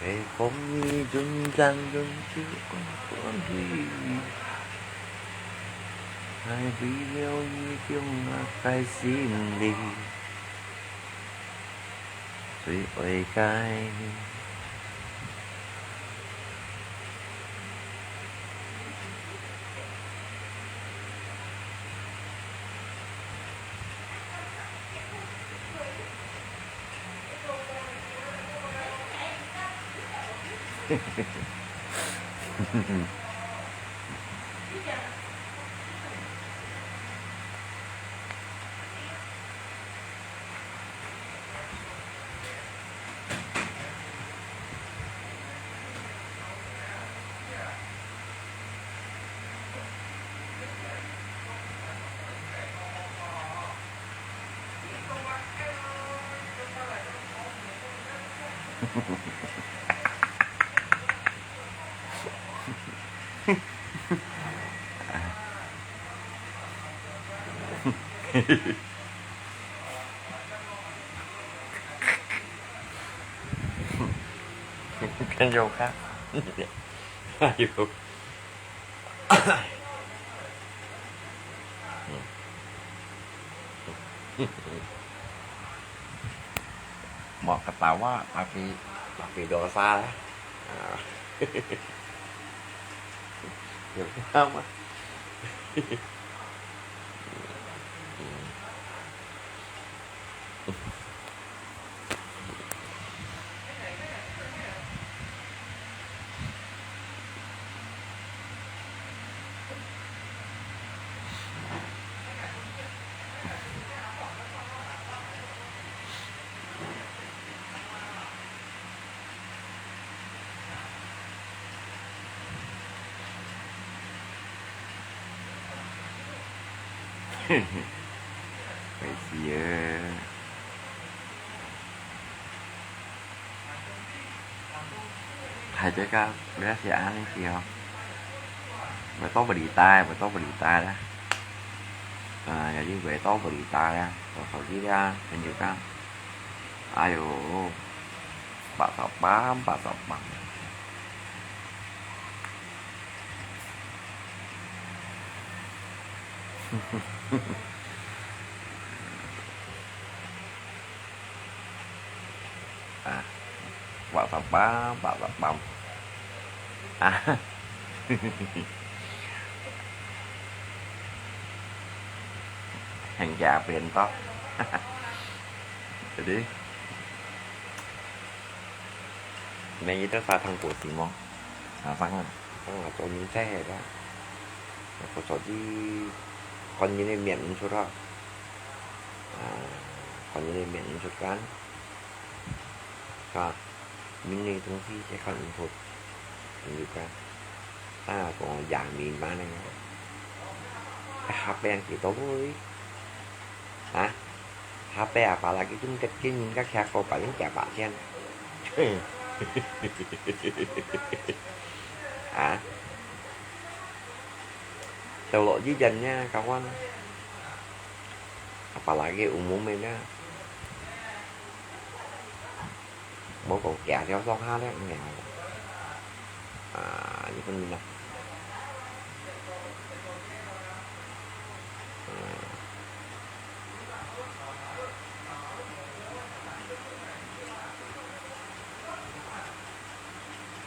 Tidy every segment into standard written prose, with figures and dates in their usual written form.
về không như dun dang dun chưa con gì hai video như chung là phải xin đi rồi ôi cái cái vô khác vôเหมาะกับเต๋าว่าปาปีโดซาแล้วเดี๋ยวข้ามมาไปเสียthầy chơi ca bé sẽ ăn cái gì không phải tốt và đi tai đó nhà như vậy tốt và đi tai ra rồi khỏi đi ra hình như ca ai dồ bà sọc bám à bà sọc bám à hàng già biển to để đi này như đó pha thằng của xì mong vắng là cho những thế hệ đó có cho đi còn như này miệng chút đó còn như này miệng chút cán những này thông phi sẽ còn thuộc như ca còn dạng miền ba này HP chỉ tối HP apa lagi chúng kecil các xa cô phải chả bạn xem sầu lộ dưới dần nha kawan apalagi umumnya đó mau còn kẹt theo son ha đấy nghèo như con gì nào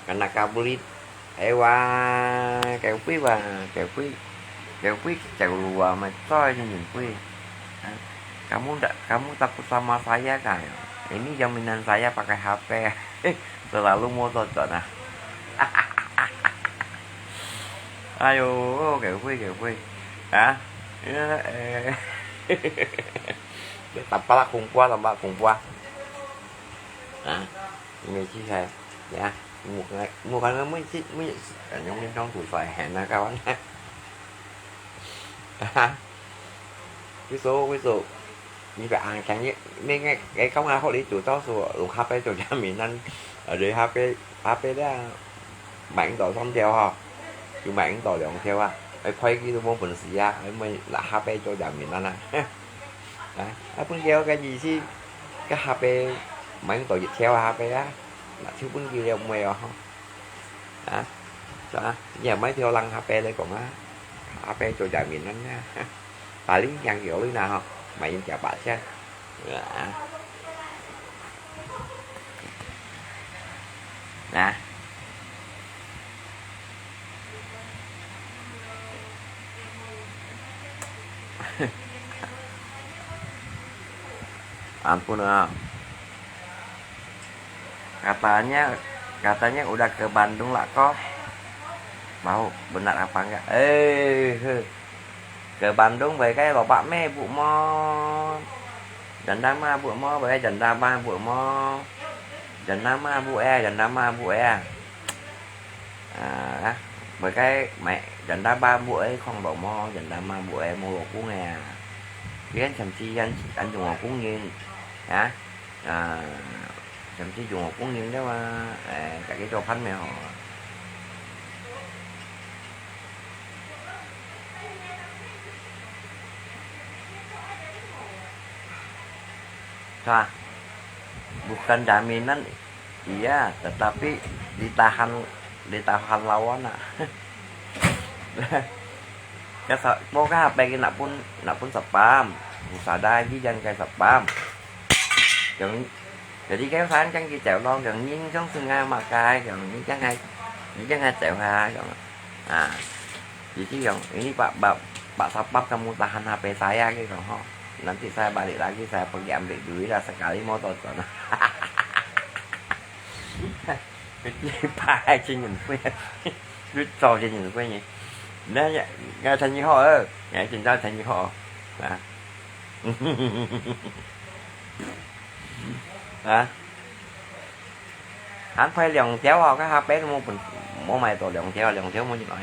karena kabulit kẹo quý và kẹo quý chào lùa mà soi cho nhìn quý kamu takut sama saya kan ini jaminan saya pakai HP selalu motor nah ayo kẹo quý hả tập ba cùng qua nghe chia sẻ dạ một cái mới nhóm bên trong tuổi phải hẹn là cao anh ví dụ như vậy ăn chẳng như mấy cái công an họ đi chủ tao sủa dùng HP cho cha mình ăn ở đây HP đó bạn tỏi xong theo ha chứ bạn tỏi đồng theo à phải quay cái môn phần xì ra mới là HP cho cha mình ăn à phân treo cái gì chứ cái HP bạn tỏi dịch theo HP á thiếu bún kia ông mèo không à đó giờ mấy theo lăng HP đây còn á HP cho chạy miền anh nha bà lý nhăn kiểu lý nào không mày chào bà xem nè ampun katanya udah ke Bandung lah kok mau benar apa enggak ke Bandung về cái bapak meh bu mo dần nama bu mo về dần nama bu mo dần nama bu e với cái mẹ dần nama bu ấy không bảo mo dần nama bu e mua cú nghe cái thậm chí anh dùng cú nghiêng hả thậm chí dùng cú nghiêng đó mà cả cái cho phanh mẹ họ bukan jaminan iya tetapi ditahan lawan mau cái HP kia nak pun spam sadar với dân cái spam jadi kéo tháng chẳng kia chèo lon gần nhiên trong sương nga mà cay gần những chẳng hai chèo ha jadi gần ini pak sapam kamu tahan HP saya gitu ho nanti saya balik lagi saya pergi ambil duit lah sekali motor sana cái bài trên nhìn quê biết trò trên nhìn quê nhỉ nè nghe thành như họ nghe trên ra thành như họ hắn phải dòng chéo ho cái HP mua mình mua mày tổ dòng chéo mua như vậy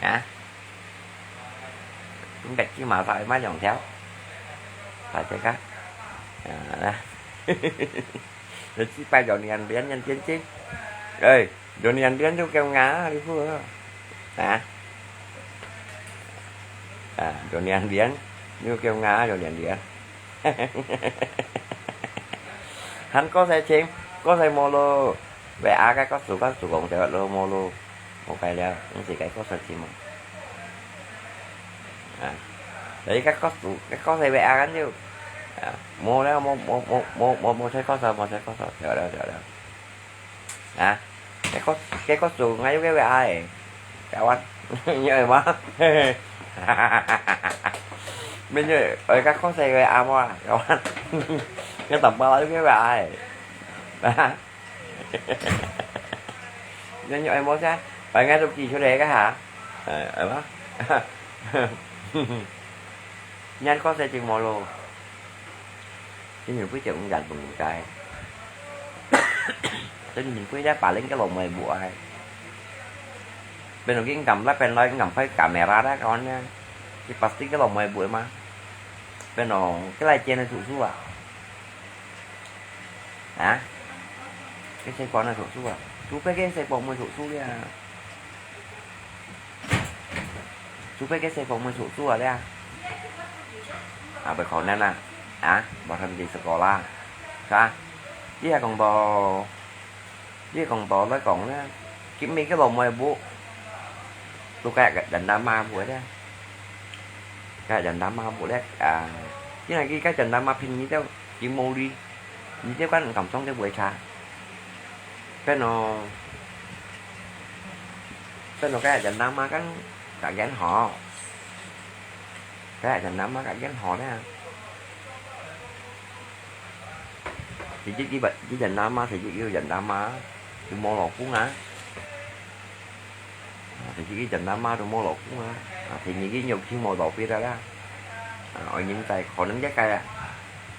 hả cũng đẹp chứ mà phải mấy dòng chéo phải chơi cá rồi chỉ bay dọn anh biến nhanh chiến chứ ơi dọn anh biến theo keo ngá đi phưa dọn anh biến như keo ngá dọn anh biến hắn có xe chim có xe molo vẽ cái có số còn chạy lô molo một cái đeo những gì cái có xe chim đấy các có xe vẽ gắn chứ mua đó mua thấy có sao chờ đâu cái có xuồng ngay cái ai chào anh nhớ má bây giờ ở các có xe VA mà chào anh cái tầm bao cái ai nên em muốn sao phải nghe đôi gì số đề cái hả ở đó nhanh có xe chừng mò luôn chứ nhiều quý cũng dành bằng trai tính nhìn quý đá bà lên cái lồng mày bụa hay bên đầu cái cầm lắp bên nói ngầm phải camera đó con nha chứ pasti cái lồng mày bụa mà bên nó cái lai trên này thủ xuống hả cái xe con này thủ xuống chú cái xe bông mới thủ xuống đi chú cái xe bông mới thủ xuống đấy bởi còn nên bà thành gì scola sao với còn bò với còn đó kiếm mấy cái lồng mày bố tôi cái đành đam ma buổi đó cái đành đam ma buổi đấy cái này cái đành đam ma phim như thế chỉ mua đi như thế quán cầm xong cái buổi trà cái nó cái đành đam ma cả gánh họ cái đành đam ma cả gánh họ đấy thì chỉ dành nam thì chỉ yêu dành nam má tôi mua lột cuốn á thì chỉ dành nam má tôi mua lột cuốn á thì những cái nhục chỉ mồi bột đi ra đó ở những tay khỏi nắng giá cây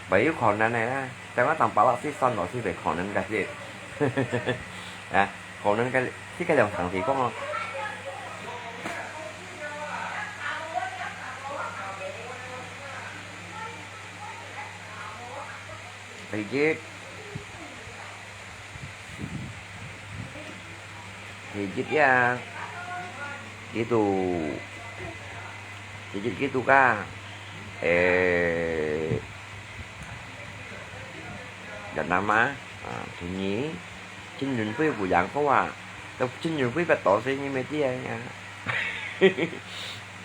bởi yếu khỏi này đó ta nói tầm bảo là xí son rồi xí về khỏi nắng cái gì khỏi nắng cái dòng thằng thì có không thì chứ gitu kan dan nama sunyi chính nhìn với buổi dạng có à đâu chính nhìn với bạch tổ sĩ như mấy tia nha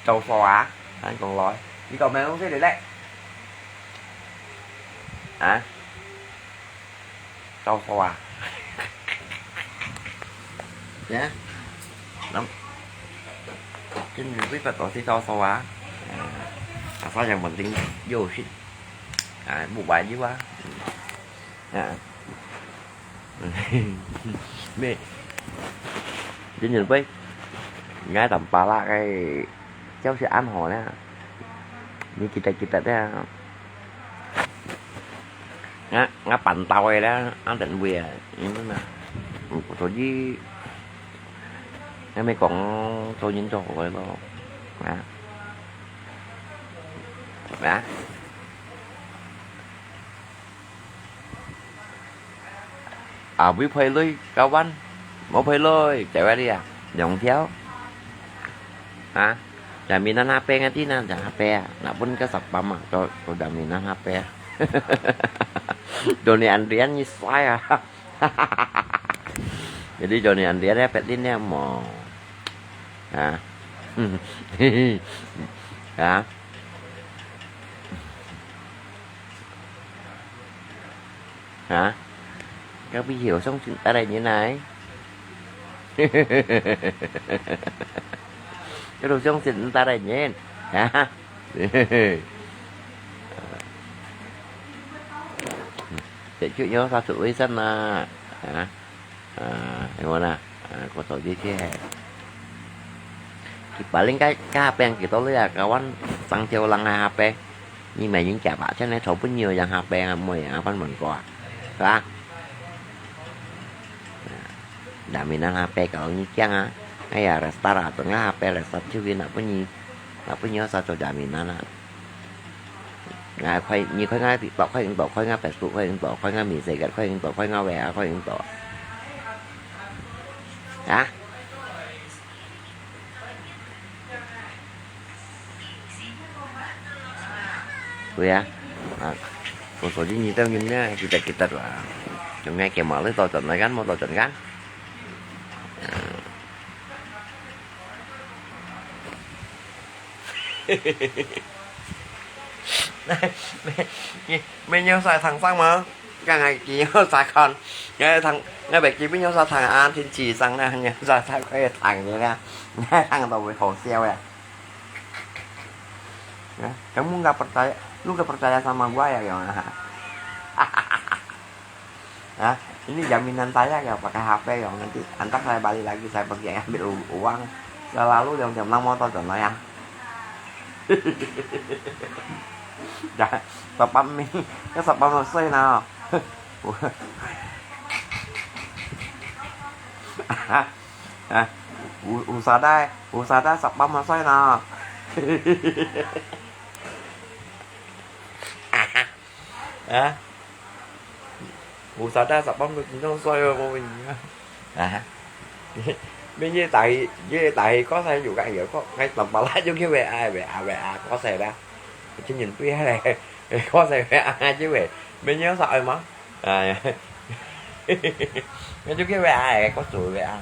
trâu phò á anh còn lòi chỉ còn mẹ không thấy được đấy hả trâu phò à nhá lắm chính nhìn với bạch tổ sĩ trâu phò á sao rằng mình tiếng vô shit một bài dữ quá mê chính nhìn với ngay tầm pa la cái cháu sẽ ám hồ đó như kita đó ngá bành tàu ấy đó anh định quìa nhưng mà tôi với em mấy còn tôi nhìn cho rồi đó biết phê lưới cao bánh một phê lưới chạy qua đi dòng theo jaminan HP ngerti nah HP nak pun ke sapam to jaminan HP Johnny Andrian ni saya jadi Johnny Andrian ya petinnya mau các bạn hiểu xong chuyện ta đây như này cái đồ trong xịn ta đây nhé để chuyện nhớ sao sự ấy sân gimana kotor dia paling cái HP yang kita lihat kawan sang theo lăng HP nhưng mà những chả bạn cho nên thấu với nhiều dạng HP mười apa mình có phải jaminan HP kalau nyicang hay là restart atau nggak HP restart juga nak punya satu jaminan nggak khoai như khoai ngay TikTok khoai TikTok khoai ngay Facebook khoai TikTok khoai ngay mình sẽ gặp khoai TikTok khoai ngay về khoai TikTok ya số gì tao nhìn nha kita là chúng ngay kèm mở lấy tôi chọn nói gắn một tôi chọn gắn mình nhau xài thằng xăng mà càng ngày chỉ nhau xài còn nghe thằng nghe bạch chỉ biết nhau xài thằng An thiên trì xăng nè nha xài cái thằng vậy ra nghe thằng tàu bị hồ xeo kamu nggak percaya lu nggak percaya sama gua ya gimana ini jaminan saya ya pakai HP ya nanti antar saya balik lagi saya pergi ambil uang lalu jam 5 motor contoh ya spam mình cái spam nó xây nào usada spam nó xây nào usada spam nó xây rồi mình bên dưới tại có xe dù cái có cái tập bà lá chứ cái về ai có xe ba chứ nhìn phía này có xe về ai chứ về bên nhớ sợ mà cái chứ cái về ai có sủi về ai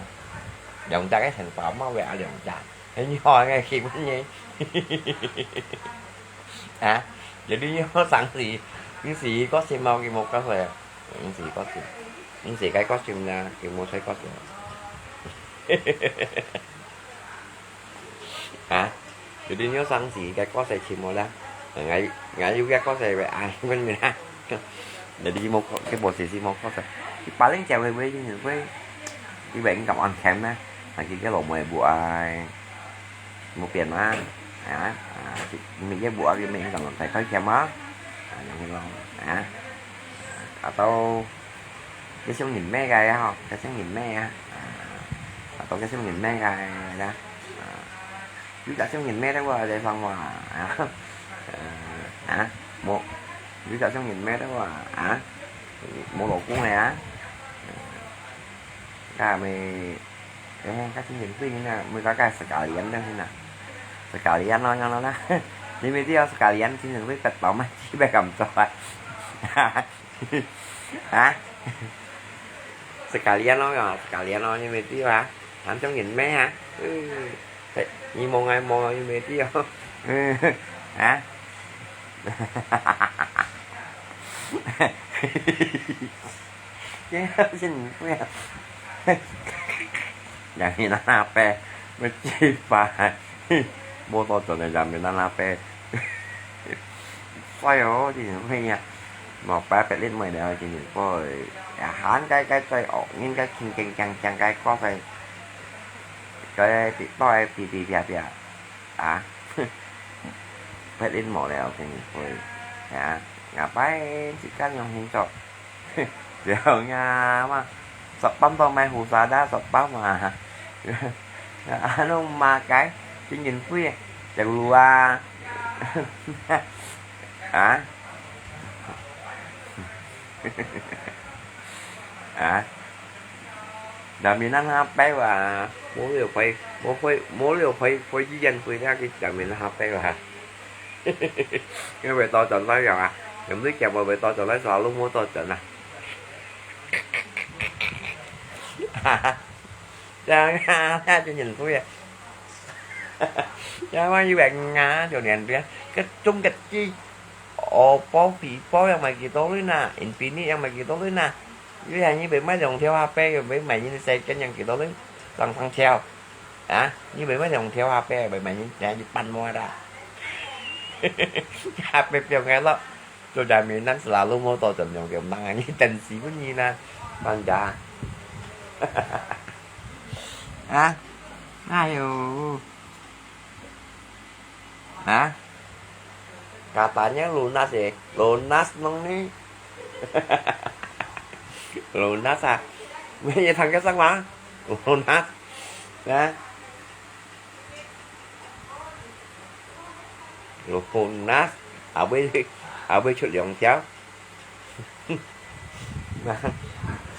dòng ta cái thành phẩm nó về ai dòng ta thế như hồi ngay khi cũng như vậy đi nhớ sẵn gì cái gì có xem mau cái một cái xe những gì có xem những gì cái có xem ra kiểu một thấy có xem jadi nhớ sanksi cái có xe chìm một ngày juga có xe về ai bên người ta jadi một cái bộ xì một có xe paling cewek với cái bạn cầm ăn kèm á là cái lỗ mày bùa một tiền mà mình với bùa mình còn phải có kèm á atau cái số nghìn mé gai không cái số nghìn mé atau cái số nghìn mé gai đó chúng ta số nghìn mé đó qua để phần mà một chúng ta số nghìn mé đó qua một lỗ cuốn này cái mày cái số nghìn pin nè mới có cái sekalian đó nè sekalian nó đó đi mấy tiêu sekalian xin đừng biết tật bảo mà chỉ phải cầm cho sekalian nói rồi, sekalian nói như tí hả? Anh chống nhìn mấy hả? Như mong ai mò như mấy tí không? Hả? Chứ xin mấyอย่างนี้นะแปลไม่ใช่ปลาโมโตจนในจำเป็นนาแปลphải đó thì hay nha một ba phải lên mười đều thì có hán cái chơi ổn những cái kinh kinh chẳng cái có phải cái thì tôi thì à phải lên mỏ đều thì rồi ngà bái chỉ cá nhau hình trọ rồi nhà mà sập bấm to mai hù sa đá sập bấm mà nó mà cái nhìn khuya chẳng lùa hả đợt mình ăn hấp bé và muốn liều phải với dân phải ra cái đợt mình hấp bé và cái về to chọn lấy rồi à em biết chào về to chọn lấy sò luôn mua to chọn à cha cho nhìn tôi à cha bao nhiêu bạn ngã cho đèn kia cái trung kịch chi bó yang mày kỳ tố đấy nè Infinity yang mày kỳ tố đấy nè với hàng như bị mấy dòng theo HP rồi với mày như xe cái nhân kỳ tố đấy tăng thăng theo như bị mấy dòng theo HP bị mày như chạy đi banh mua ra HP theo nghe đó rồi đại miền Nam là luôn mô tô tình dòng kiểu năng như tình sĩ với nhi nè bằng trà ayo katanya lunas ya lunas nong nih lunas à bây giờ thằng cái sắc má lunas đó lunas ở bên chỗ dòng chéo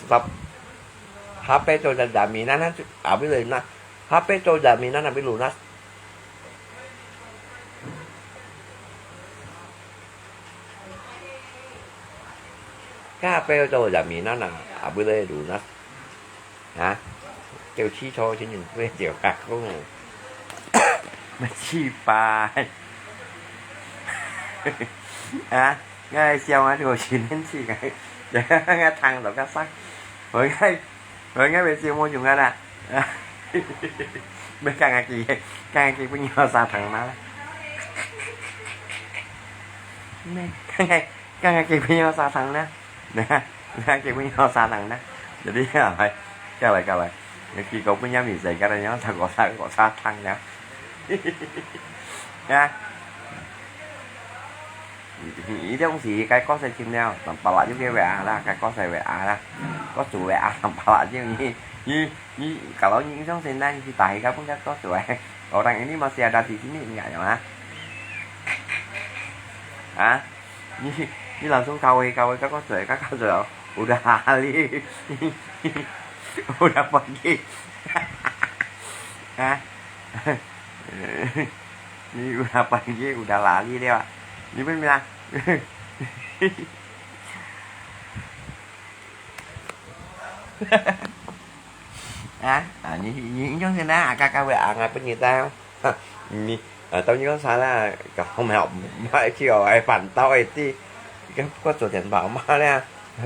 tập HP tôi là đà mì nó ở bên này nè HP tôi đà mì nó là bên lunas cái HP cho là mình nó là ở bên đây đủ nó hả kêu chi cho chứ nhìn về chiều khác không mà chi pa ngay xem á rồi chỉ đến chi cái nghe thằng đó cá sắc rồi ngay bên siêu môi trường ra nè bên càng kỳ với nhau sao thằng nó càng kỳ với nhau sao thằng đó nè kêu với nhau xa thằng đó jadi rồi cái lại khi cậu với nhau thì xảy cái này nó thật có xa thằng nhau nha ý thế không gì cái có xe chim nào tầm bà lại giúp kia về ra cái có xe về ra có chủ về tầm bà lại chứ như cả đó những trong xe này thì tại cái cũng có chủ về ở đằngนี้มาเสียดาthì chính là ngại mà như làm xuống câu các có sợi các có sợi udah ali udah pergi ini udah pergi udah lari dia pak ini bên bilang những trong thế nào kakak WA ngapain người ta không tao nhớ sao là không học mấy chiều ai phản tao ấy thì cái có chỗ tiền bảo mà nè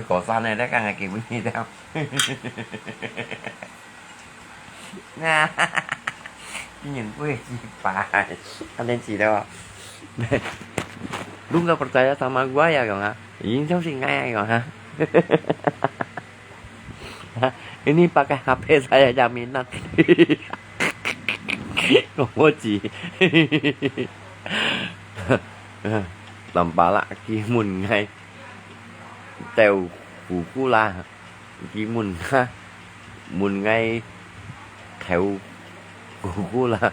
cổ sao này đã càng ngày kỳ như theo nè nhìn vui gì phải anh lên gì đâu đúng gak percaya sama gua ya Gong ini sih ngay Gong ini pakai HP saya jaminan Ngomoji làm bà lạ kia mùn ngay tèo phủ cu la kia mùn ngay theo phủ cu la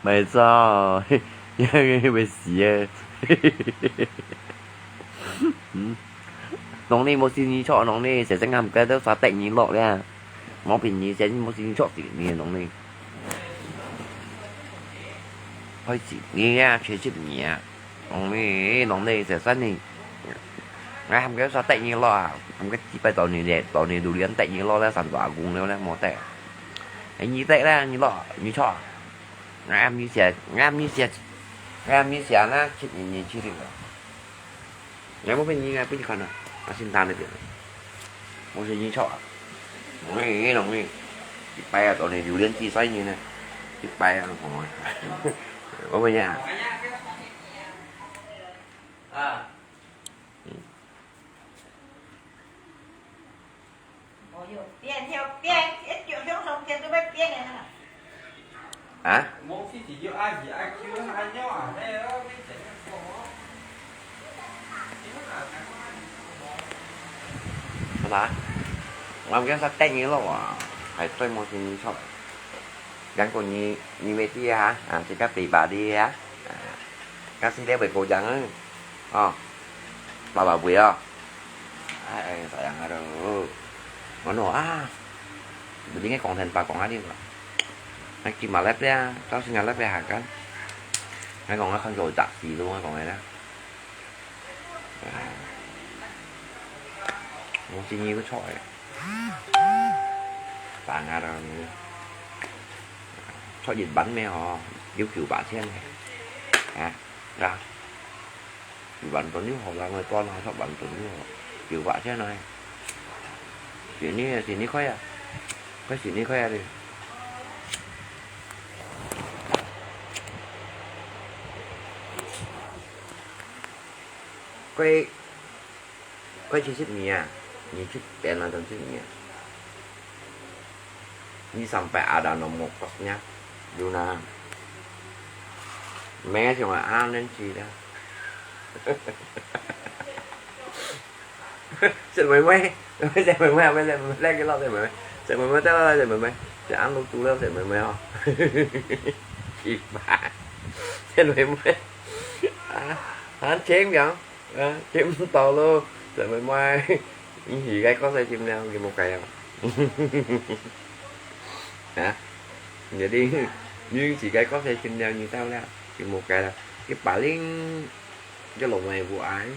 mày sao mày xìa nó này một xin chọn nó này sẽ làm cái đó phá tệnh như lọ đấy món bình như sẽ một xin chọn thì nó này hơi chỉ nghe chế chụp nhẹ nó này sẽ sát này Nah, hamga sa tại nhiên lo à, hamga chỉ phải tàu này đủ điện tại nhiên lo là sản phẩm cùng nếu là mỏ tệ. Anh như tệ ra như lo như cho. Ngam như xẻ, na chịu nhìn chi được. Nếu mà bên như ngay bên con à, nó xin tan được. Một gì như cho. Nghe đồng ý. Chỉ bay à tàu này đủ điện chi xoay như này. Chỉ bay à nó có bên nhà. Tiền theo tiền, ít chuyện thiếu sống tiền tôi biết tiền này nè. Hả? Một khi chỉ ai gì ai chưa ai nhau à đây đó cái chuyện của Đó. Làm cái sách tên như lo à. Phải tôi một gì như sao. Gắn của như vậy thì hả? À thì các tỷ bà đi á. Các xin đeo về cổ trắng ấy. Bà quỷ không? Ai sayang aduh. Mana jadi konten Pak Kong đi mà anh chỉ mà lép ra tao xin lép ra hàng cái anh còn nó không rồi chặt gì luôn còn này đó một chi nhiêu cái sỏi bạn ra rồi sỏi dịch bánh mèo họ yêu kiểu bạn xem này ra kiểu bạn tuấn nếu họ là người con họ sỏi bạn tuấn nếu họ kiểu bạn thế này sini kau ya, kau sini kau ya deh. Kau cicip mie, cicip pelan dan cicip mie. Ini sampai ada nomor kosnya, Yuna. Mẹ cuma ăn chi đó. Xin mày mấy xem mày mấy bây giờ mình lên cái lo xem mày xem mày mấy tới xem mày sẽ ăn luôn chú lên xem mày không chị bà xem mày mấy hắn chém vậy chém to luôn xem mày mấy những gì cái có thể chim nào kìa một cây không hả giờ đi như chị cái có thể chim nào như tao nào chỉ một cây là cái bà liên cái lồng mày vụ ái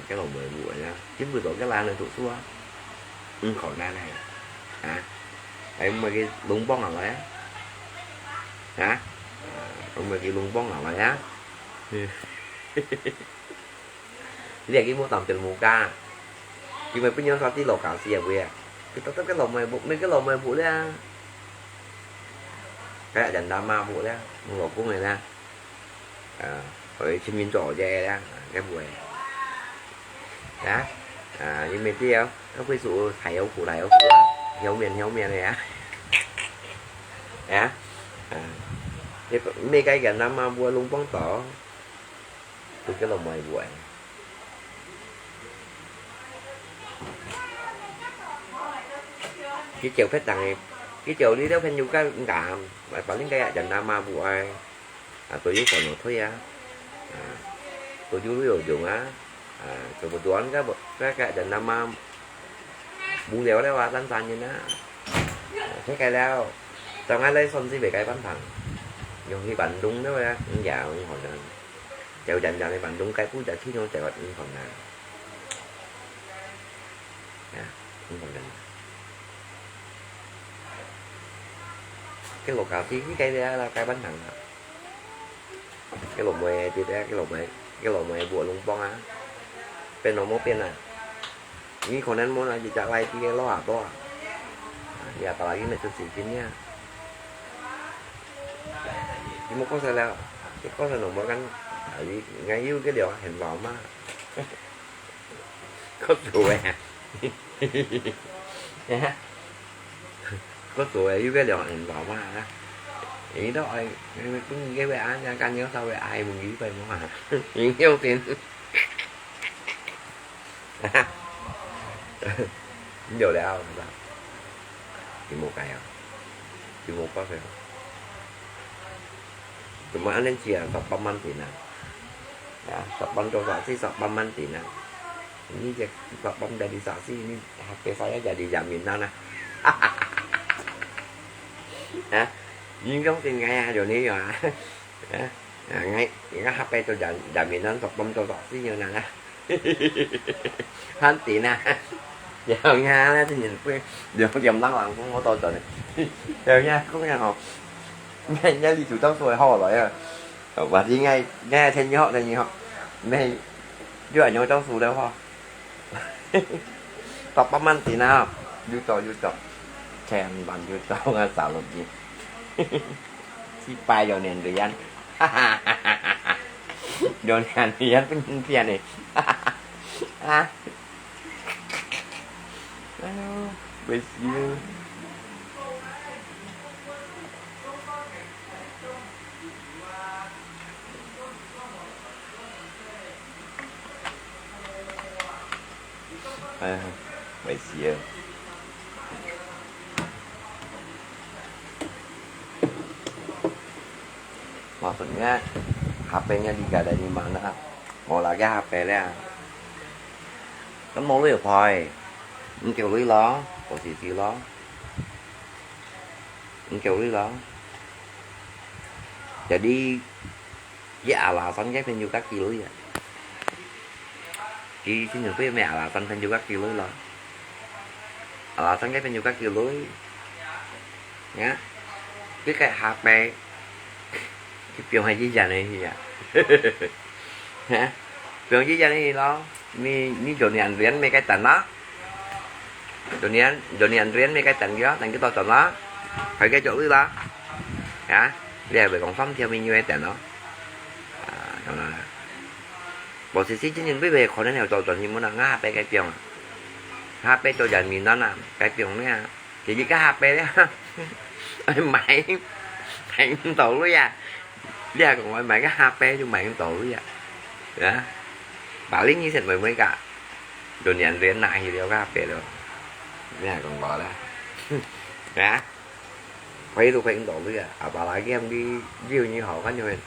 cái lồng 10 bụi nha 90 tuổi cái lan này tụi xua khỏi na này em mà cái lúng bong nào đấy hả ông mà cái lúng bong nào đấy á cái cái mua tầm từ mù ca nhưng mà bây giờ sao tí lột cào xìa về cái lồng này bụng nên cái lồng này bụi ra cái dành đam ma bụi ra một lột của người ra rồi xin miên trò dè ra cái bụi đó nhưng mình tí không nó ví dụ thầy ông phụ hiếu miền này thì mấy cái gần năm mà vua luôn bón tỏ từ cái lồng mày buổi cái chiều phép tặng cái chiều đi đâu phải nhiều cái cảm phải phải đến cái gần năm mà buổi tôi với còn một thôi tôi với đồ dùng á kebetulan kayak dan nama bung đéo đấyว่าสั้นๆnhư đó thế cái đâu trong ai lấy son gì về cái bánh thằng dùng khi bạn đúng đó ra dạo hồi là chèo dành dạo này bạn đúng cái cú trả khí nó chèo phần nào phần nào cái lột cào tí cái đây là cái bánh thằng cái lột mè thì ra cái lột mè bùa lung bong áเป็นโมเป็นอ่ะนี่คนนั้นโมนะจะอะไรที่ล้อตัวอย่าตลาดนี้ในจุดสี่ชิ้นเนี่ยที่โมก็เสร็จแล้วก็สนุกเหมือนกันไงยิ้วcái điềuเห็นหล่อมากก็สวยนะก็สวยยิ้วcái điềuเห็นหล่อมากนะอย่างนี้đó ơi cái bé á can nhớ sao về ai mình nghĩ về nó hả những yêu tiền nhiều đeo là chỉ một cái chỉ một có phải cuma anh lên chia sập băm ăn thì nào sập băm cho sạ si sập băm ăn thì nào ini sập băm dari saksi ini HP saya jadi jaminan nhưng không thì nghe rồi ní rồi ngay cái HP cho jaminan sập băm cho saksi như nào Hắn tí na giờ nha đó thì nhìn quên giờ dòng tăng làm cũng có tôi rồi giờ nha có nghe không nghe nha đi chủ tóc rồi ho rồi à và đi ngay nghe thêm như họ đây như họ này chứ ở nhau tóc rồi đâu ho tập bấm ăn tí nào du trò chèn bằng du trò nghe xảo lộn gì si pai giờ nền rồi anh giờ nền thì anh cũng kia này à with you with you maksudnya HP-nya digadai di mana mau lagi HP-nya nó mau lấy thôi anh kêu lý nó có gì nó anh kêu lý nó jadi ya alasannya kan juga kilo ya di sini tuh ya alasan kan juga kilo lah alasannya kan juga kilo nhá cái HP cái kiểu hay gì giờ này gì à hả kiểu gì giờ này lo mi chỗ này ăn riêng mấy cái tận đó chỗ này ăn riêng mấy cái tận đó tận cái to tận đó phải cái chỗ đó hả để về còn sống theo mình như vậy tận đó bộ sĩ sĩ chính những cái về khỏi đến nào tận như muốn là ngã cái pion HP tôi dành mình đó là cái pion nữa chỉ cái HP đấy mày tổ luôn à giờ còn gọi mày cái HP cho mày tổ luôn à bảo lý như thế mới cả đồ nhận riêng lại thì đeo cái HP được nhà còn bỏ ra hả phải tôi phải tổ luôn à bảo lại game đi view như họ có như vậy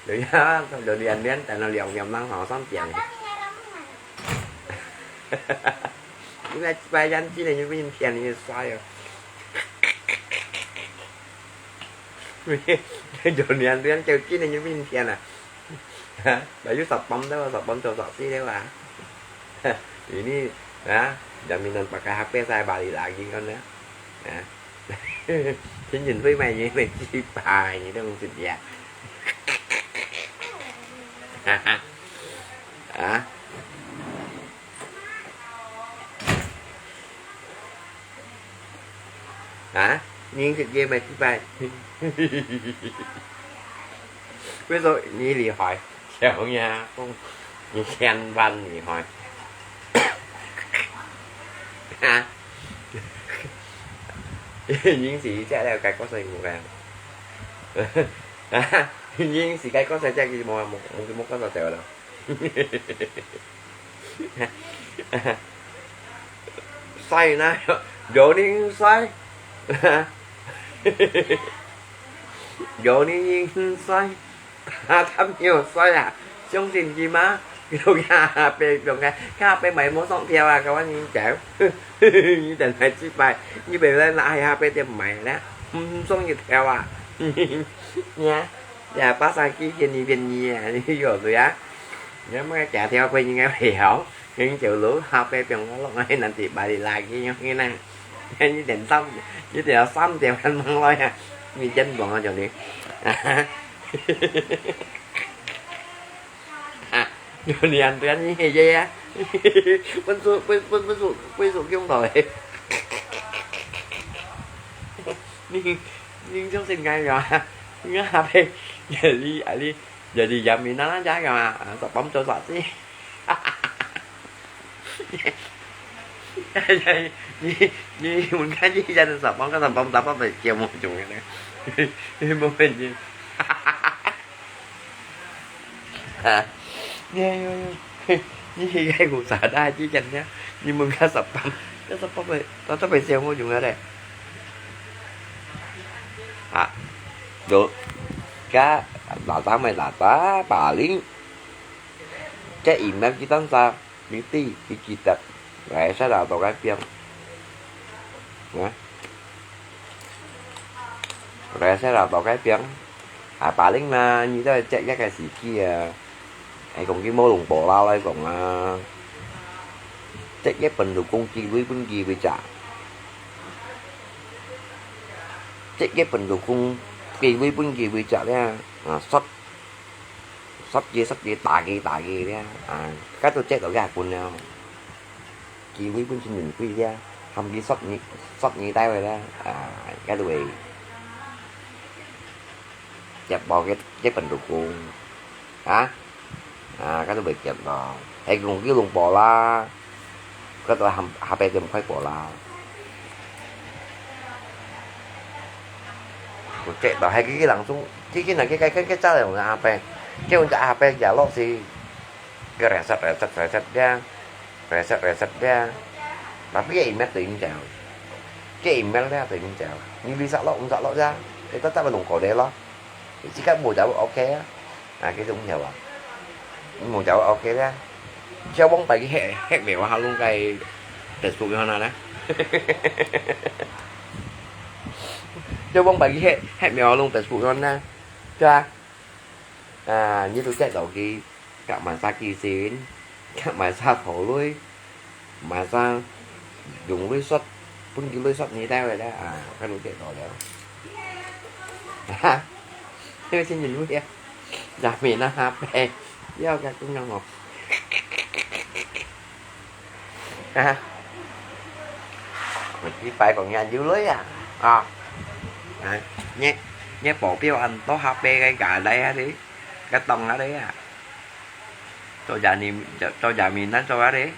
được nhá đồ nhận riêng tại nó liều nhầm năng họ sống chèn chúng ta bài danh chỉ là những cái chèn như sai rồi đồ nhận riêng chơi chỉ là những cái chèn à Baju satpam tuh, satpam cocok sih deh lah. Ini ya jaminan pakai HP saya balik lagi kan ya. Ya. Chứ nhìn với mày như mày chi bài như đó không xịt dạ. Hả? Hả? Nhưng thịt dê mày chi bài. Ví dụ như lì hỏi chèo nha không như khen văn thì hỏi những gì sẽ đeo cái có xây một vàng những gì cái có xây chắc gì một cái mốc có sao tèo đâu xoay này dỗ đi xoay dỗ đi xoay thăm nhiều xoay à trong trình gì má kiểu HP đồng cái HP mày muốn xong theo à các bạn nhìn chảo như tình này chip bài như vậy lên lại HP thêm mày đó xong như theo à nha và Pasaki trên gì à đi rồi tụi á nếu mà trả theo quay như nghe hiểu nhưng chịu lúa HP trong nó lúc này là thì bà đi lại với nhau như này như định xong như thì là xong thì anh mang lôi à như chân bọn cho đi rồi đi ăn ăn như vậy á bên xuống kêu rồi nhưng trong sinh ngay rồi nhớ HP giờ đi giờ mình nó trái rồi mà sập bóng cho sọt chứ như mình cái gì gia đình sập bóng cái sập bóng tập phải treo một chục cái này một bên gì như cái cuộc xả đa chứ chanh nhá nhưng mà cái sập bóng này nó phải treo một chục ở đây à được cá là ta mày là ta bà liên cái email chỉ tán sao miễn ti thì chỉ tập vậy sẽ đào tàu cái phim rồi sẽ đào tàu cái phim à bà liên mà như thế chạy cái gì kia hay còn cái mô lùng bộ lao đây còn chắc ghép bình được con chi với bên gì bị trả chắc ghép bình được con kỳ với bên gì bị trả đấy sót gì tạ gì đấy cái tôi chết ở gà quần nào chi với bên xin mình quy ra không chỉ sót như tay rồi đó cái tôi bị chặt bỏ cái bình được con hả cái tôi bị chặt bỏ hay còn cái lùng bò la cái tôi hạp em khoai bò la chạy bảo hay cái lằng xuống cái này cái trái này là hạp em cái con trả hạp em giả lót gì cái rẻ sạch ra mà cái email tự nhiên chào cái email ra tự nhiên chào nhưng vì sao lót ra cái tất cả đồng cổ đấy lo chỉ các mùa chảo ok á cái giống nhiều mùa chảo ok ra cho bóng tay cái hét mèo họ luôn cái Facebook cho nó đó cho bóng tay cái hét mèo luôn Facebook cho nó cho như tôi chạy đầu kia các mà xa kỳ xín các mà xa thổ lưới mà xa dùng lưới xuất phân cái lưới xuất như tao rồi đó cái đối chạy đầu đó thế xin nhìn với em giả mì nó hạp bè giao cả cũng nhau một mình chỉ phải còn nhà dưới lưới nhé bộ tiêu anh có HP cái cả đây đi cái tông ở đấy cho già mình nó cho ở đấy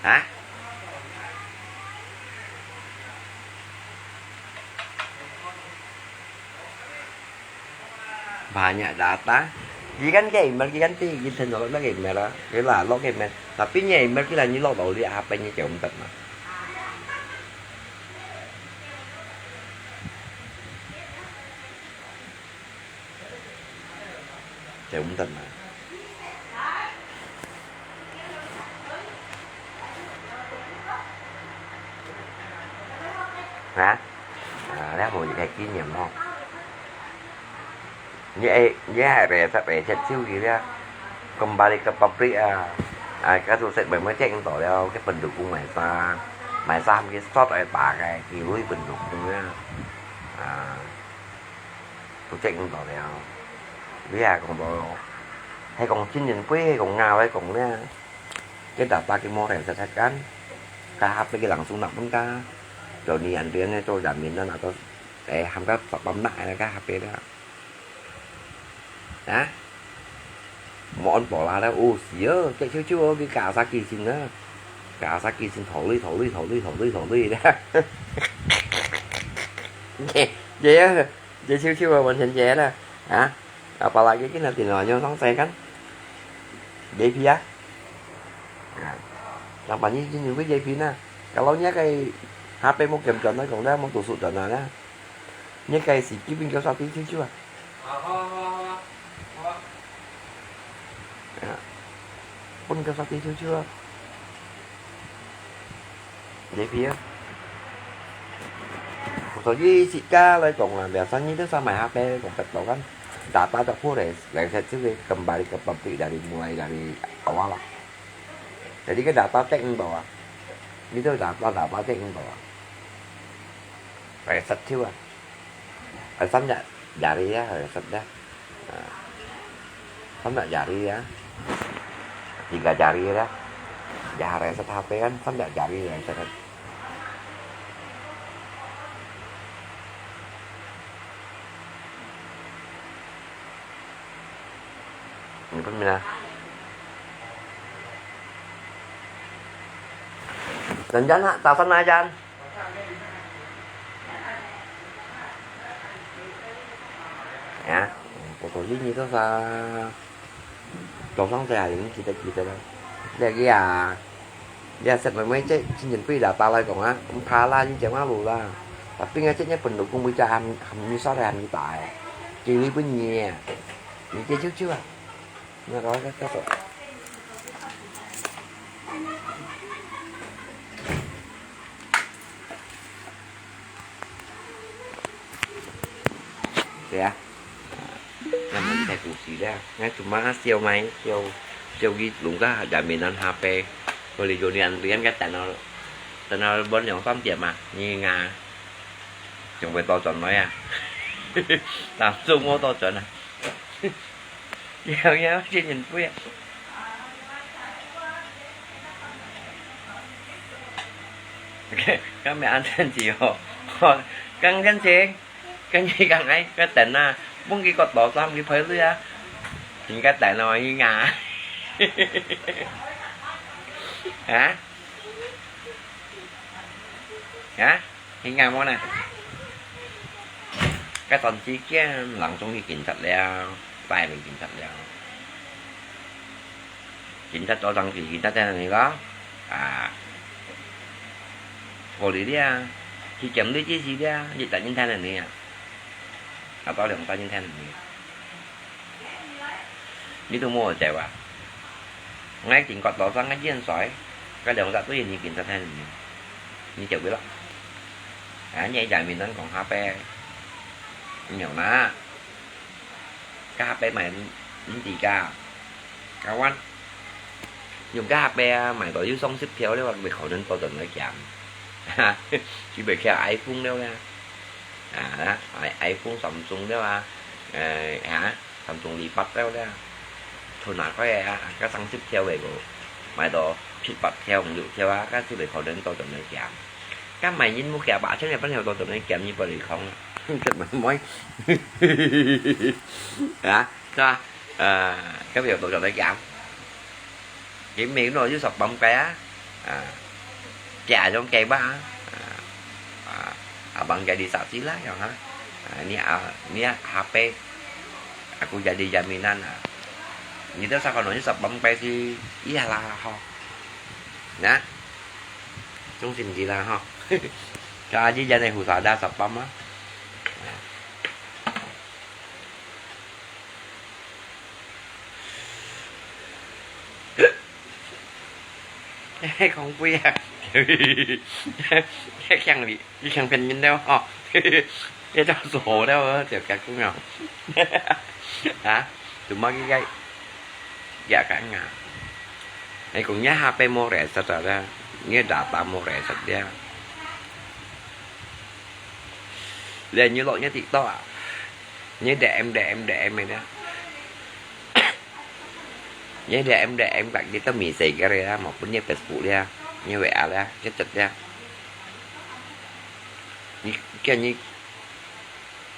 hả và nhà data gắn cái email gắn cái gì thêm nó cái email đó cái là log email tapi nya email cái là như log đầu đi HP-nya chịu không tịch mà chịu không tịch mà hả đó một cái kỷ niệm không rẻ chết siêu gì ra kembali ke pabrik cái tôi sẽ mới check tội đâu cái bình được của mày xa cái sót ở bà cái lưới bình được cũng tôi check tội đâu với còn bộ hay còn chín nhìn quý hay còn ngào hay còn cái đạp ba cái mô này sẽ cắn ca hấp cái lằng xuống nặng bánh ca rồi đi ăn tiếng cho giảm miền nó là tôi để ham các bấm lại là cái hấp đó đó món bỏ là đâu xía chạy chưa cái cả Saki xin đó cả Saki xin thổi ly đó vậy chưa mình hình vậy đó hả apa lagi cái này thì nói cho nó xe cánh dây phi á làm bạn như những cái dây phi nè kalau nhá cái HP một kèm tròn nó còn ra một tổ sự tròn nào đó nhá cái xịt cái pin kéo sao tí chưa pun kéo sao tí chưa dây phi á một số gì xịt ca lại còn là biasa như thế sao mà HP còn kịch đầu kan data terpur saya sih kembali ke pabrik mulai dari awal lah. Jadi cái data check bawah, itu data check bawah. Reset chưa? Reset nggak jari ya, reset dah. Reset nggak jari ya, 3 jari dah. Ya reset HP kan, reset nggak jari reset. Ini pun mina. Dan jangan tak sana jangan. Ya, foto ini tuh sa. Trong sáng xe những kita đâu. Đây cái ya set mấy chứ xin nhìn phi là ta lại còn á, cũng khá là những chuyện lù la. Tapi ngay chết nhất bình độ cũng bị cha hầm như sao ra như tại. Chỉ lý với nhẹ. Những cái trước chưa? Nó nói các rồi. Kìa. là mình thay cụ gì ra ngay tụi má siêu máy siêu ghi luôn cả đại miền ăn HP rồi đi vô đi ăn tiếng cái tại nó bên nhóm xóm chè mà như ngà chúng về to chuẩn nói à làm xung ô to chuẩn à nhiều nhá trên nhìn vui các mẹ ăn thân chiều căng chén cái gì càng ấy cái tỉnh à muốn cái cột bỏ xong cái phơi dưới á thì cái tại nói như ngà hả thì ngà món này cái toàn chi kia lặn xuống cái kín thật leo tay mình kín thật leo kín thật cho rằng thì kín thật này đó hồi đi à thì chấm đi chứ gì đi à gì tại nhân thân này nè có được ta nhân thân này như tôi mua ở chợ à ngay chính cọt đó sang cái chiên sỏi cái đồng ra tôi nhìn kiện thân này như chịu biết lắm nhảy dài mình nó còn HP nhiều ná cái HP mày những gì cao cao anh dùng cái HP mày gọi dưới sông xếp theo đấy bạn bị khỏi nên tôi từng nói chạm chỉ bị khéo iPhone đâu nha đó iPhone Samsung đó Samsung đi bắt đâu đó thôi nào có cái tăng xếp theo về của mày đồ xếp bắt theo không được theo cái sẽ bị khỏi đến tôi từng nói chạm các mày nhìn mua kẹo bả thế này bắt đầu tôi từng nói chạm như vậy không thật mà mới cho cái việc tôi từng nói chạm chỉ miệng rồi chứ sọc bông cá chà trong cây ba bằng jadi saksi lah ya ha ini HP aku jadi jaminan gitu sao còn nói sập bấm pe thì iyalah ho nè chúng xin gì là ho cho chứ gia này hù sợ đa sập bấm á không vui à cái khăn phèn nhìn đâu ho cái cho sổ đâu tiểu cả cũng ngầu hả tụi mấy cái gây dạ cả ngà này cũng nhá HP mua rẻ sạch ra nghe data mua rẻ sạch ra là như lỗi nhá TikTok à nhớ để em mày đó nhớ để em bạn đi tới mì xì cái ra một bữa nhếp Facebook ra như vậy ra chết chật ra như cái như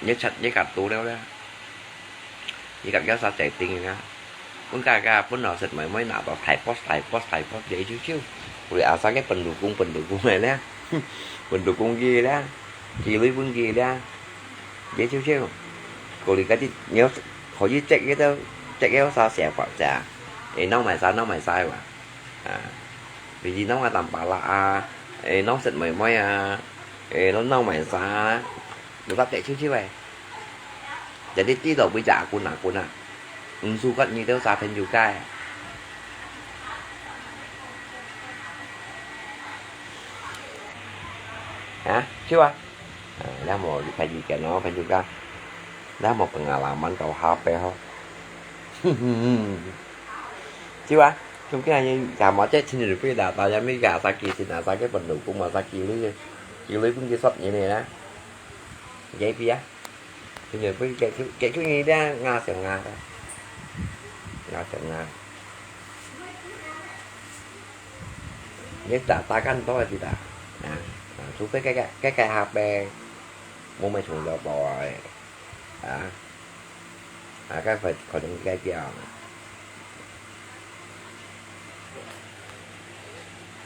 nhớ chật nhớ cả tủ đâu ra như gặp giáo sao chạy tiền ra muốn ca muốn nào xịt mới nào bảo thầy post vậy chứ rồi sao cái bình đồ cung này đó bình đồ cung kia đó chị lý quân kia đó vậy chứ cô đi cái nhớ khỏi với chạy cái sao xẻ quả trà thì nó mày sai mà vì gì nó tầm bảo là nó xịt mới nó mày xa được bắt chạy chứ vậy jadi tidak bisa kuna suka như thế sao thành juga hả chứ đã mau phải gì cả nó phải juga đã một pengalaman kau HP không chứ trong cái này cả mọi chết xin được cái đào tạo ra mấy gà Saki xin là sao cái bình đồ cũng mà Saki lấy cũng chia sắp như này đó vậy phía bây giờ với cái nghĩ ra nga sẽ nga nhất là ta canh tôi thì ta xuống cái HP mua mấy thùng đậu bò cái phải còn những cái kia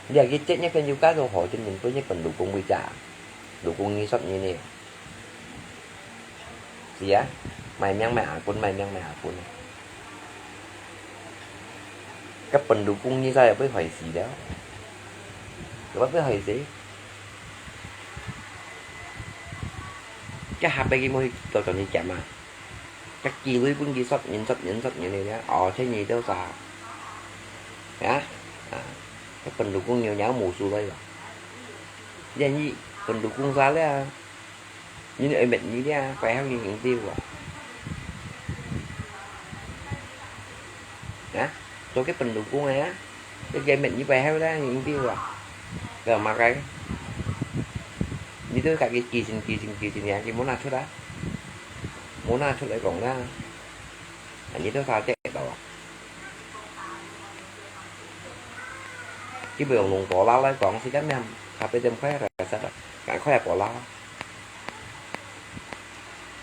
giờ cái chết nhất cái nhiêu cá câu hỏi trên mình với nhất mình đủ cung quy trả đủ cung nghi sắp như này gì á mày mang mẹ quân cái phần đủ cung như sao với hỏi gì đó rồi bắt với hỏi gì cái HP cái môi tôi còn đi chạm mà các chi với quân ghi sắp nhìn như này đó thế gì đâu sao hả cái phần đủ cung nhiều nháo mù xù đây rồi vậy gì phần đủ cung giá đấy như này bệnh như thế khỏe hơn như những tiêu rồi hả tôi cái bình đồ của này á cái game mình như vậy hay đó những tiêu à rồi mà cái như tôi cả cái kỳ sinh nhà cái món nào chút đó món nào chút lại còn ra anh như tôi pha chạy đó cái đường luồng bỏ lao lại còn xí đám em học bên khóe rồi sao đó cả khóe bỏ lao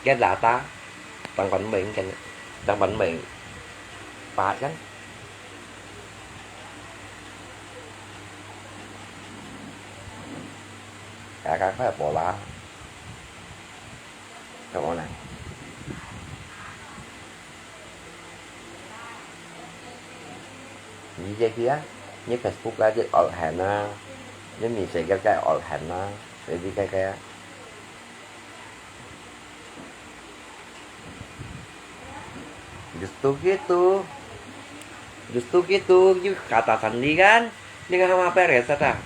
cái đá ta tăng bệnh miệng cái tăng bệnh miệng và trắng cả cái khóe bỏ lao cái món này như vậy kia như Facebook ra chứ ở Hàn na như mình sẽ cái ở Hàn na để đi cái justru gitu kata sandi kan dia nggak apa reset ah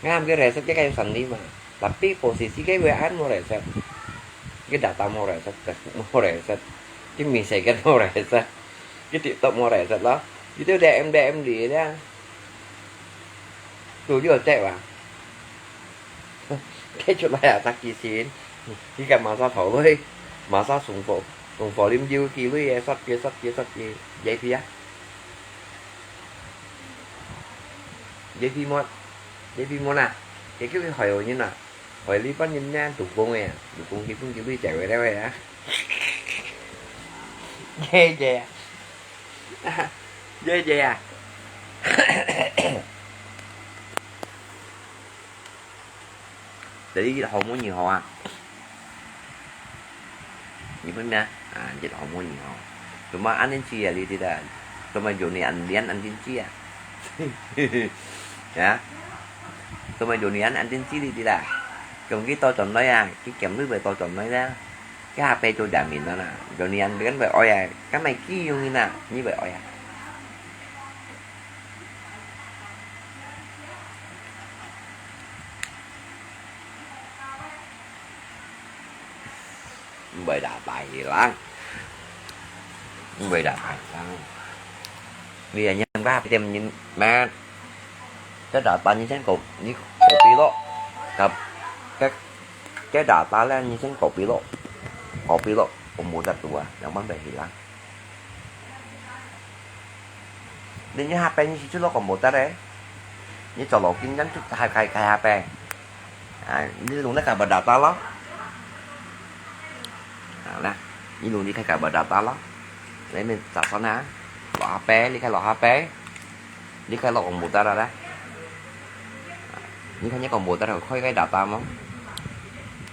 ngam cái reset cái kayak sandi mà tapi posisi cái WA mau reset cái data mau reset Facebook mau reset cái mình sẽ cái mau reset cái TikTok mau reset đó itu DM dia dah tu juga cek lah cái chỗ này là sakit xin chỉ cần mà sao thổi với mà sao sùng phò liêm dư kia với sót kia dây phi á dây phi món à cái hồi như nào hồi lý bắt nhân nha tụt cô nghe tụt cô kia đi chạy về đây á dây à để đi hậu muốn nhiều họ à như thế nè dịch hậu muốn nhiều họ cuma anh chia à đi tidak cuma Joni anh chia ya cuma Joni anh chia đi tidak còn cái tôi chọn nói cái kèm nước về tôi chọn nói ra cái HP tôi giảm mình đó nè Joni anh gắn về oi cái mày kia như nào như vậy oi bởi đã bài lắm bởi đã bài lắm bây giờ nhân ba phải tìm nhìn mà cái đợt ta như thế cột như cổ pi đó gặp cái đợt ta lên như thế cổ pi đó cũng mua đặt tụi đang bán về thì lắm đến như HP như chút nó còn một ta đấy như trò lột kính nhắn chút hai HP như luôn nó cả bật đợt ta lắm nè như luôn đi khai cả bật đợt ta lắm để mình tạo sao ná lọ HP đi khai lọ HP đi khai lọ còn một ta rồi đó như khai nhé còn một ta rồi khơi cái đợt ta món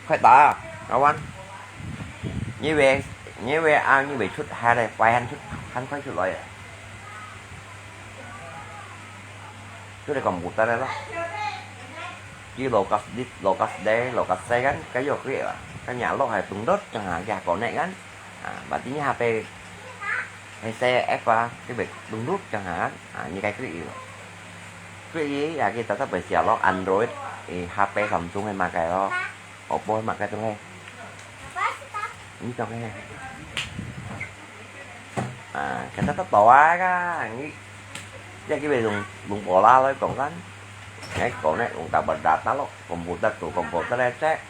khơi ta đâu anh như về như về chút hai này quay anh chút anh phải chút lại chút này còn một ta đây đó chứ lô cắt xe gắn cái vô cái nhà lô hay tung đất chẳng hạn gà còn này gắn và tính HP hay xe F3 cái việc đúng nút chẳng hạn như cái ý là khi ta sắp phải xẻo lo Android thì HP Samsung hay mà cái lo Oppo hay mà cái trong đây như trong đây cái tắt tỏ cái về dùng bỏ la thôi còn gắn cái cổ này cũng tạo bật đá tá lắm còn một đặt còn một ta đây chết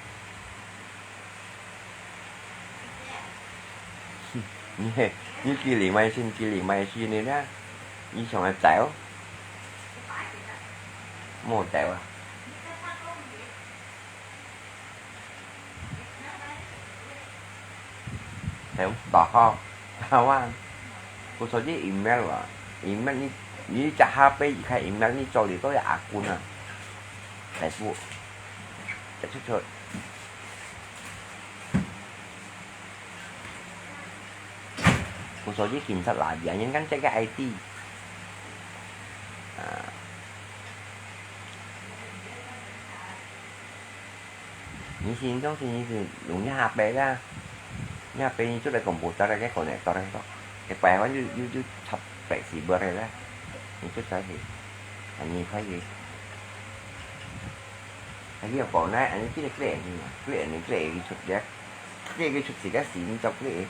như kia lì may xin này đó như xong em tẻo một tẻo à tẻo tỏ ho tao ăn cô số với email à email như trả HP gì khai email như cho thì tôi ạ quân à tại vụ chạy chút thôi một số với kiểm soát lại và nhấn gắn trái cái IT như xin đó thì như đúng như HP ra như HP như trước đây còn một ta ra cái cổ này to đây đó cái quẹo quá như thập vậy gì bữa này ra những chút sai thì anh nhìn thấy gì anh biết cổ này anh biết cái này chút giác cái chút gì cái gì trong cái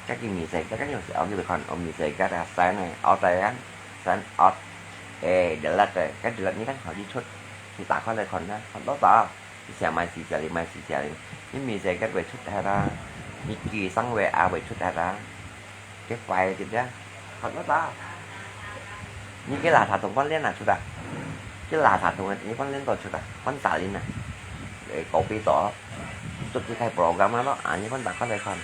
các cái mì xay các nhiều sẽ ông như được còn ông mì xay các là sáng này ở tay án sáng ở để là cái được như thế họ đi chốt thì tạ có lại còn đó còn đó tao xẻ mai xì xẻ những mì xay các về chút ra những kỳ sáng về về chút ra cái vài thì ra còn đó tao những cái là thả thùng con lên là chút à cái là thả thùng những con lên rồi chút à con xả lên này để cổ bị tỏ chút cái thay program đó những con tạ có lại còn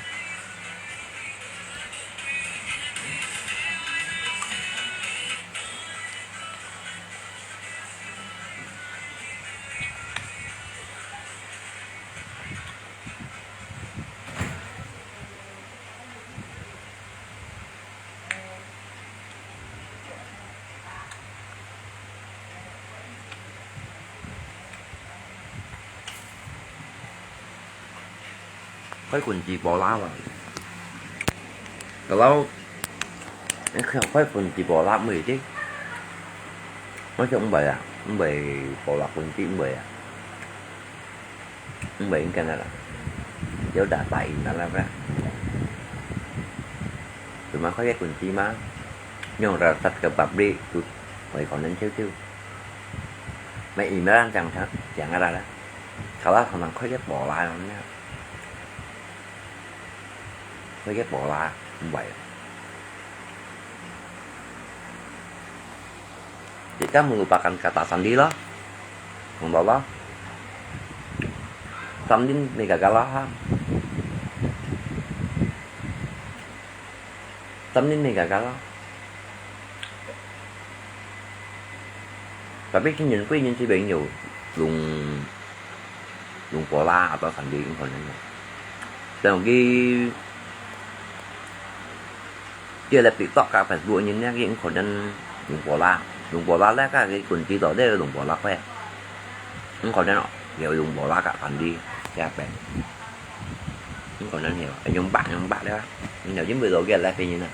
cái quần chị bỏ lá vào kalau phải quần chị bỏ lá mì chứ nói cho ông bè bỏ lá quần chị ông bè cái này là dấu đã tay đã làm ra tụi má khói cái quần chị má nhưng ra sạch cái bắp đi tụi mày còn nên chiếu mày im ra chẳng ra đó kalau thằng khói cái bỏ lá nó nha khói cái bỏ lá ông bè jika melupakan kata sandi lo membawa sandi ni gagal lah sandi ni gagal lah tapi nhìn si bệnh nhiều dùng pola atau sandi cũng còn nữa dan kia là TikTok cả Facebook nhìn nhá cũng còn nên dùng pola lá cái quần chỉ đó đây là dùng pola khoe không còn nên nọ nhiều dùng pola cả phần đi ra bèn không còn nên nhiều nhóm bạn đấy nhưng nào 90 độ kia lại phải như này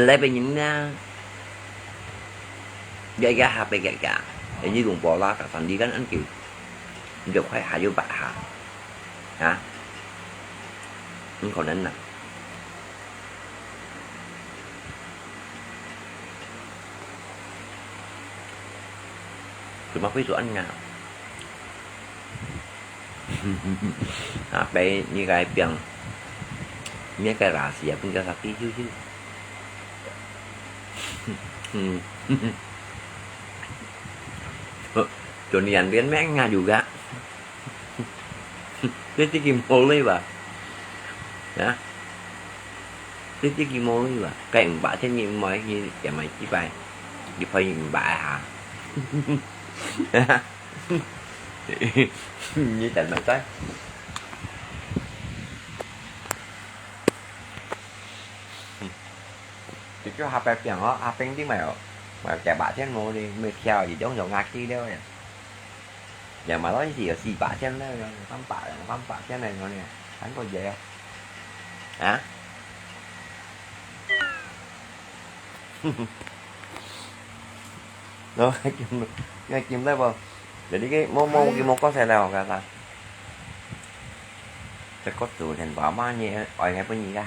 lại phải những gây ra HP gạch cả như dùng pola cả phần đi cái anh kiểu được khoe hạ vô bạn hả không còn nên nè tụi má quý tụi anh nào bé như cái biển như cái rà xìa pun cái sakit chứ Johnny biến mấy anh juga dia tinggi mulai ba ya dia tinggi mulai ba cái bạn thế như mấy như chả mày chỉ bài đi phải những bạn hả như tại mày tới thì cái hộp bẹp chẳng có hộp tiếng mèo mà chả bạn thế mua đi mệt theo gì giống ngạc chi đâu nè giờ mà nói gì ở xì bạ chân đó phám bạ chân này nè hắn có về không hả rồi cái chim đấy không để đi cái mô có xe nào cả ta sẽ có trụ thành bảo má nhé ở ngay bên gì cả